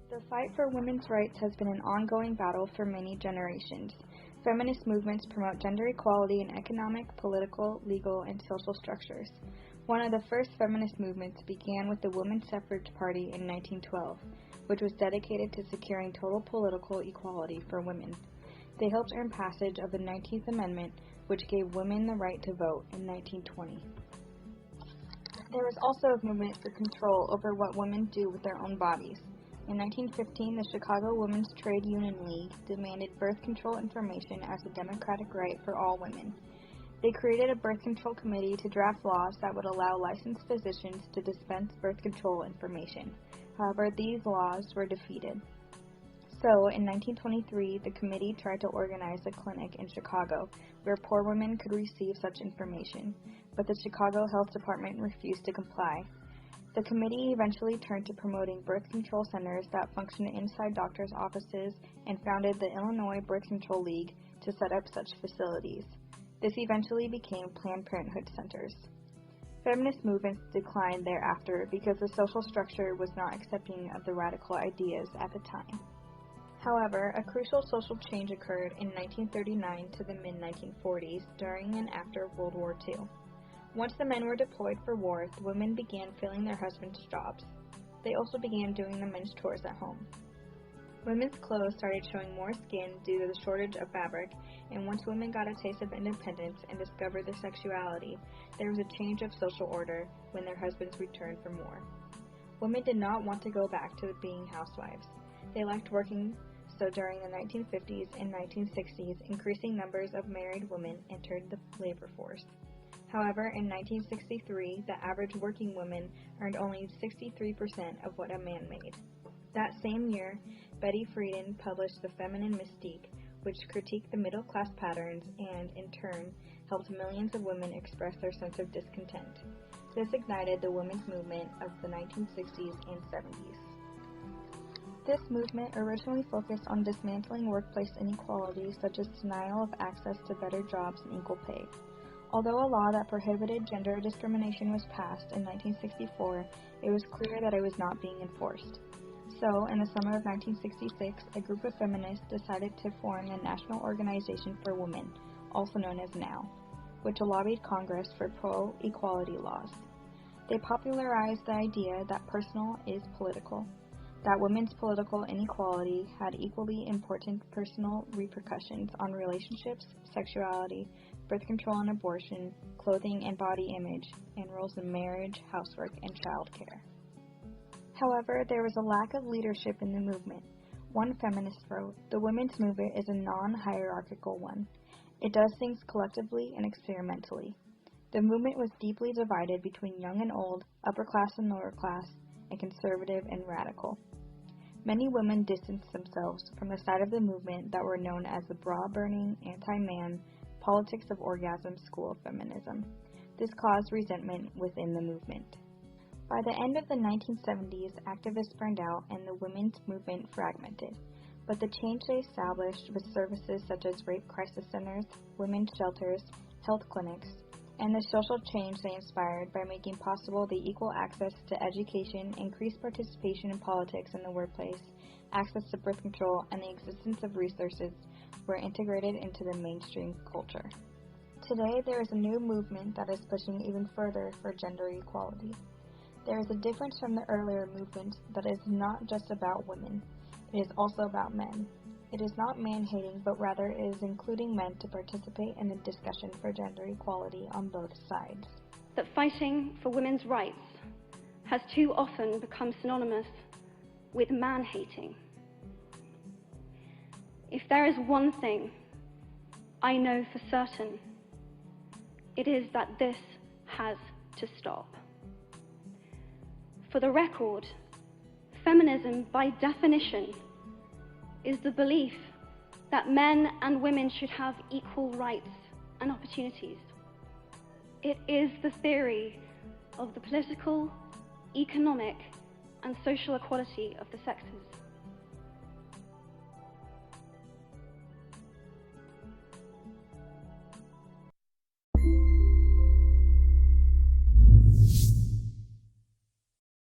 The fight for women's rights has been an ongoing battle for many generations. Feminist movements promote gender equality in economic, political, legal, and social structures. One of the first feminist movements began with the Women's Suffrage Party in 1912, which was dedicated to securing total political equality for women. They helped earn passage of the 19th Amendment, which gave women the right to vote in 1920. There was also a movement for control over what women do with their own bodies. In 1915, the Chicago Women's Trade Union League demanded birth control information as a democratic right for all women. They created a birth control committee to draft laws that would allow licensed physicians to dispense birth control information. However, these laws were defeated. So, in 1923, the committee tried to organize a clinic in Chicago where poor women could receive such information, but the Chicago Health Department refused to comply. The committee eventually turned to promoting birth control centers that functioned inside doctors' offices and founded the Illinois Birth Control League to set up such facilities. This eventually became Planned Parenthood centers. Feminist movements declined thereafter because the social structure was not accepting of the radical ideas at the time. However, a crucial social change occurred in 1939 to the mid-1940s during and after World War II. Once the men were deployed for war, the women began filling their husbands' jobs. They also began doing the men's chores at home. Women's clothes started showing more skin due to the shortage of fabric, and once women got a taste of independence and discovered their sexuality, there was a change of social order when their husbands returned from war. Women did not want to go back to being housewives. They liked working, so during the 1950s and 1960s, increasing numbers of married women entered the labor force. However, in 1963, the average working woman earned only 63% of what a man made. That same year, Betty Friedan published The Feminine Mystique, which critiqued the middle-class patterns and, in turn, helped millions of women express their sense of discontent. This ignited the women's movement of the 1960s and 70s. This movement originally focused on dismantling workplace inequality, such as denial of access to better jobs and equal pay. Although a law that prohibited gender discrimination was passed in 1964, it was clear that it was not being enforced. So, in the summer of 1966, a group of feminists decided to form the National Organization for Women, also known as NOW, which lobbied Congress for pro-equality laws. They popularized the idea that personal is political, that women's political inequality had equally important personal repercussions on relationships, sexuality, birth control and abortion, clothing and body image, and roles in marriage, housework, and childcare. However, there was a lack of leadership in the movement. One feminist wrote, "The women's movement is a non-hierarchical one. It does things collectively and experimentally." The movement was deeply divided between young and old, upper class and lower class, and conservative and radical. Many women distanced themselves from the side of the movement that were known as the bra-burning, anti-man, politics of orgasm school of feminism. This caused resentment within the movement. By the end of the 1970s, activists burned out and the women's movement fragmented, but the change they established with services such as rape crisis centers, women's shelters, health clinics, and the social change they inspired by making possible the equal access to education, increased participation in politics in the workplace, access to birth control, and the existence of resources were integrated into the mainstream culture. Today, there is a new movement that is pushing even further for gender equality. There is a difference from the earlier movement that is not just about women. It is also about men. It is not man-hating, but rather it is including men to participate in the discussion for gender equality on both sides. That fighting for women's rights has too often become synonymous with man-hating. If there is one thing I know for certain, it is that this has to stop. For the record, feminism, by definition, is the belief that men and women should have equal rights and opportunities. It is the theory of the political, economic, and social equality of the sexes.